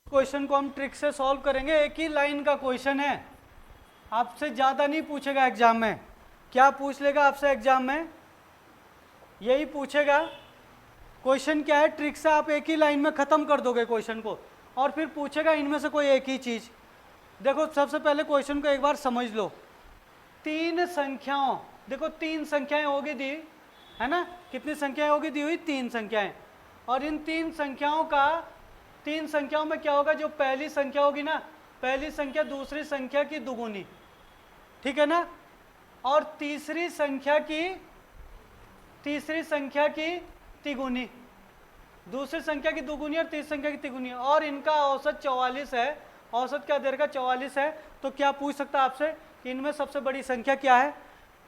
Question को हम trick से सॉल्व करेंगे। एक ही लाइन का क्वेश्चन है, आपसे ज़्यादा नहीं पूछेगा एग्जाम में। क्या पूछ लेगा आपसे एग्जाम में? यही पूछेगा। क्वेश्चन क्या है, ट्रिक से आप एक ही लाइन में ख़त्म कर दोगे क्वेश्चन को, और फिर पूछेगा इनमें से कोई एक ही चीज़। देखो सबसे पहले क्वेश्चन को एक बार समझ लो। तीन संख्याओं, देखो तीन संख्याएं होगी दी है ना, कितनी संख्याएं होगी दी हुई? तीन संख्याएं। और इन तीन संख्याओं में क्या होगा, जो पहली संख्या होगी ना, पहली संख्या दूसरी संख्या की दुगुनी, ठीक है ना, और तीसरी संख्या की तिगुनी, दूसरी संख्या की दुगुनी और तीसरी संख्या की तिगुनी, और इनका औसत 44 है। औसत क्या दे रखा? 44 है। तो क्या पूछ सकता है आपसे कि इनमें सबसे बड़ी संख्या क्या है,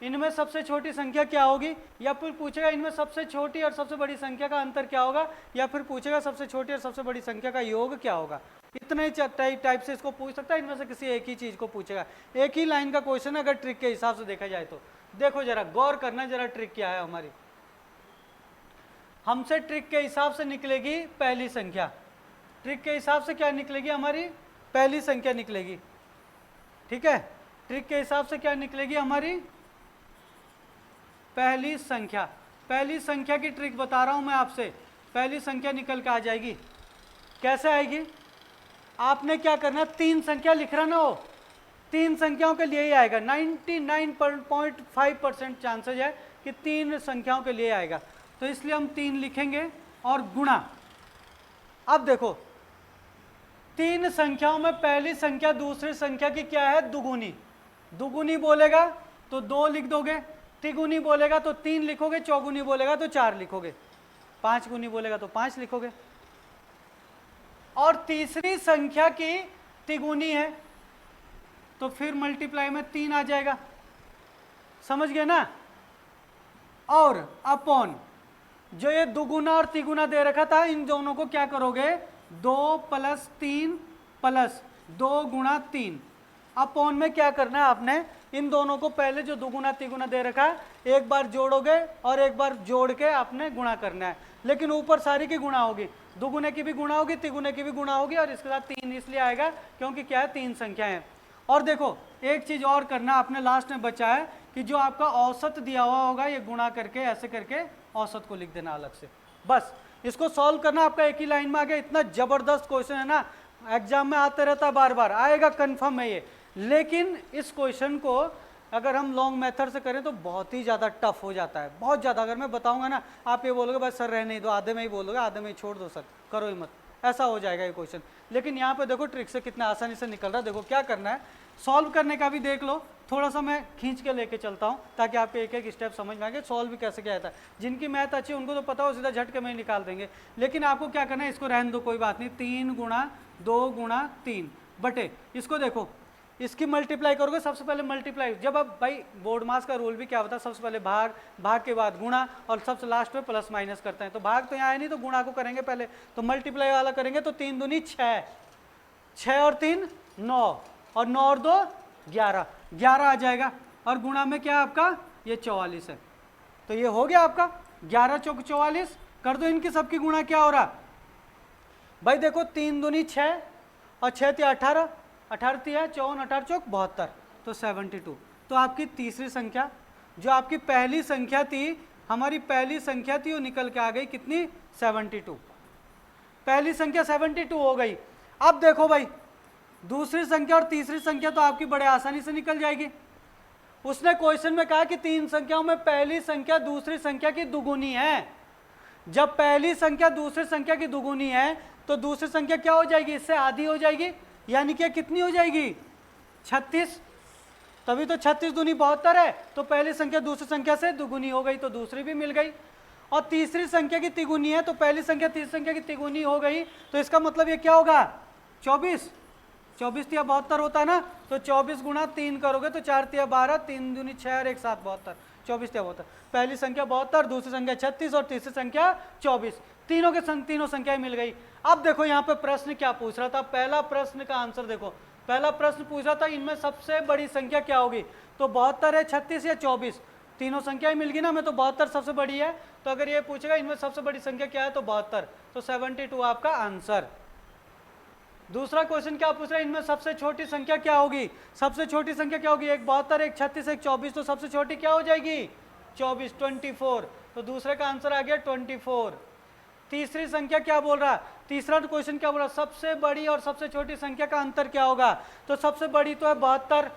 इनमें सबसे छोटी संख्या क्या होगी, या फिर पूछेगा इनमें सबसे छोटी और सबसे बड़ी संख्या का अंतर क्या होगा, या फिर पूछेगा सबसे छोटी और सबसे बड़ी संख्या का योग क्या होगा। इतने ही टाइप से इसको पूछ सकता है, इनमें से किसी एक ही चीज को पूछेगा। एक ही लाइन का क्वेश्चन है अगर ट्रिक के हिसाब से देखा जाए तो। देखो जरा गौर करना, जरा ट्रिक क्या है हमारी। हमसे ट्रिक के हिसाब से निकलेगी पहली संख्या। ट्रिक के हिसाब से क्या निकलेगी हमारी? पहली संख्या निकलेगी, ठीक है। ट्रिक के हिसाब से क्या निकलेगी हमारी? पहली संख्या। पहली संख्या की ट्रिक बता रहा हूं मैं आपसे। पहली संख्या निकल के आ जाएगी। कैसे आएगी? आपने क्या करना है, तीन संख्या लिख रहा ना हो, तीन संख्याओं के लिए ही आएगा। 99.5% चांसेज है कि तीन संख्याओं के लिए आएगा, तो इसलिए हम तीन लिखेंगे और गुणा। अब देखो तीन संख्याओं में पहली संख्या दूसरी संख्या की क्या है? दुगुनी। दुगुनी बोलेगा तो दो लिख दोगे, तिगुनी बोलेगा तो तीन लिखोगे, चौगुनी बोलेगा तो चार लिखोगे, पांच गुनी बोलेगा तो पांच लिखोगे। और तीसरी संख्या की तिगुनी है तो फिर मल्टीप्लाई में तीन आ जाएगा, समझ गए ना। और अपॉन जो ये दुगुना और तिगुना दे रखा था, इन दोनों को क्या करोगे? 2 + 3 + 2 × 3। अपॉन में क्या करना है आपने? इन दोनों को पहले जो दुगुना तिगुना दे रखा है एक बार जोड़ोगे और एक बार जोड़ के आपने गुणा करना है, लेकिन ऊपर सारी की गुणा होगी, दुगुने की भी गुणा होगी, तिगुने की भी गुणा होगी, और इसके साथ तीन इसलिए आएगा क्योंकि क्या है? तीन संख्याएं हैं। और देखो एक चीज और करना आपने लास्ट में बचा है कि जो आपका औसत दिया हुआ होगा ये गुणा करके ऐसे करके औसत को लिख देना अलग से। बस इसको सॉल्व करना, आपका एक ही लाइन में आ गया। इतना जबरदस्त क्वेश्चन है ना, एग्जाम में आते रहता है, बार बार आएगा, कंफर्म है ये। लेकिन इस क्वेश्चन को अगर हम लॉन्ग मेथड से करें तो बहुत ही ज़्यादा टफ हो जाता है, बहुत ज़्यादा। अगर मैं बताऊंगा ना, आप ये बोलोगे बस सर रहने ही दो, आधे में ही बोलोगे, आधे में ही छोड़ दो सर, करो ही मत, ऐसा हो जाएगा ये क्वेश्चन। लेकिन यहाँ पे देखो ट्रिक से कितना आसानी से निकल रहा है। देखो क्या करना है, सॉल्व करने का भी देख लो, थोड़ा सा मैं खींच के लेके चलता हूँ ताकि आपके एक एक स्टेप समझ में आएंगे, सॉल्व भी कैसे क्या आता है। जिनकी मैथ अच्छी उनको तो पता हो, सीधा झटके में ही निकाल देंगे। लेकिन आपको क्या करना है, इसको रहने दो, कोई बात नहीं। 3 × 2 × 3 बटे, इसको देखो, इसकी मल्टीप्लाई करोगे। सबसे पहले मल्टीप्लाई, जब अब भाई बोर्ड मास का रूल भी क्या होता है, सबसे पहले भाग, भाग के बाद गुणा, और सबसे लास्ट में प्लस माइनस करते हैं। तो भाग तो यहाँ है नहीं, तो गुणा को करेंगे पहले, तो मल्टीप्लाई वाला करेंगे। तो 3 दूनी 6, 6 और 3 9, और 9 और 2 11, 11 आ जाएगा। और गुणा में क्या है आपका? ये 44 है। तो ये हो गया आपका 11 चौक 44। कर दो इनकी सबकी गुणा, क्या हो रहा भाई? देखो 3 दूनी 6 और 6 × 18, 18 × 54, 18 चौक 72, तो 72। तो आपकी तीसरी संख्या, जो आपकी पहली संख्या थी, हमारी पहली संख्या थी, वो निकल के आ गई कितनी? 72। पहली संख्या 72 हो गई। अब देखो भाई दूसरी संख्या और तीसरी संख्या तो आपकी बड़े आसानी से निकल जाएगी। उसने क्वेश्चन में कहा कि तीन संख्याओं में पहली संख्या दूसरी संख्या की दुगुनी है। जब पहली संख्या दूसरी संख्या की दुगुनी है तो दूसरी संख्या क्या हो जाएगी? इससे आधी हो जाएगी, यानी कि कितनी हो जाएगी? 36। तभी तो 36 दूनी 72 है। तो पहली संख्या दूसरी संख्या से दुगुनी हो गई, तो दूसरी भी मिल गई। और तीसरी संख्या की तिगुनी है, तो पहली संख्या तीसरी संख्या की तिगुनी हो गई, तो इसका मतलब ये क्या होगा? 24। 24 × 72 होता है ना, तो 24 × 3 करोगे तो 4 × 12, 3 दूनी 6 और 1 7 72, 24 × 72। पहली संख्या 72, दूसरी संख्या 36 और तीसरी संख्या 24। तीनों के तीनों संख्याएं मिल गई। अब देखो यहाँ पे प्रश्न क्या पूछ रहा था, पहला प्रश्न का आंसर देखो। पहला प्रश्न पूछ रहा था इनमें सबसे बड़ी संख्या क्या होगी, तो 72 है, 36 या 24, तीनों संख्याएं मिल गई ना, मैं तो 72 सबसे बड़ी है। तो अगर ये पूछेगा इनमें सबसे बड़ी संख्या क्या है, तो 72, तो 72 आपका आंसर। दूसरा क्वेश्चन क्या पूछ रहा है, इनमें सबसे छोटी संख्या क्या होगी? सबसे छोटी संख्या क्या होगी? एक 72, एक 36, एक 24, तो सबसे छोटी क्या हो जाएगी? 24, 24। तो दूसरे का आंसर आ गया 24। तीसरी संख्या क्या बोल रहा है? तीसरा क्वेश्चन क्या बोल रहा है? सबसे बड़ी और सबसे छोटी संख्या का अंतर क्या होगा? तो सबसे बड़ी तो है 72,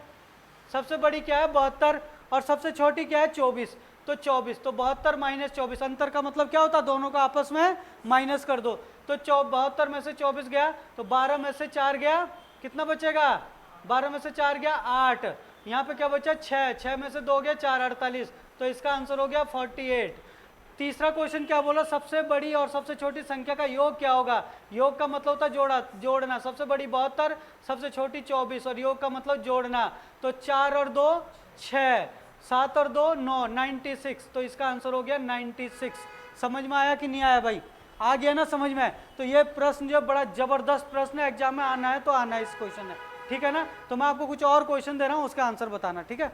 सबसे बड़ी क्या है 72, और सबसे छोटी क्या है 24। तो 24, तो 72 माइनस 24, अंतर का मतलब क्या होता है? दोनों का आपस में माइनस कर दो। तो 72 में से 24 गया, तो 12 में से 4 गया, कितना बचेगा? 12 में से 4 गया 8, यहाँ पे क्या बचा? 6, 6 में से 2 गया 4, 48। तो इसका आंसर हो गया 48। तीसरा क्वेश्चन क्या बोला? सबसे बड़ी और सबसे छोटी संख्या का योग क्या होगा? योग का मतलब होता है जोड़ना। सबसे बड़ी 72, सबसे छोटी 24, और योग का मतलब जोड़ना। तो 4 और 2 6, 7 और 2 9, 96। तो इसका आंसर हो गया 96। समझ में आया कि नहीं आया भाई? आ गया ना समझ में? तो ये प्रश्न जो बड़ा जबरदस्त प्रश्न है, एग्जाम में आना है तो आना है, इस क्वेश्चन है, ठीक है ना? तो मैं आपको कुछ और क्वेश्चन दे रहा हूँ, उसका आंसर बताना, ठीक है?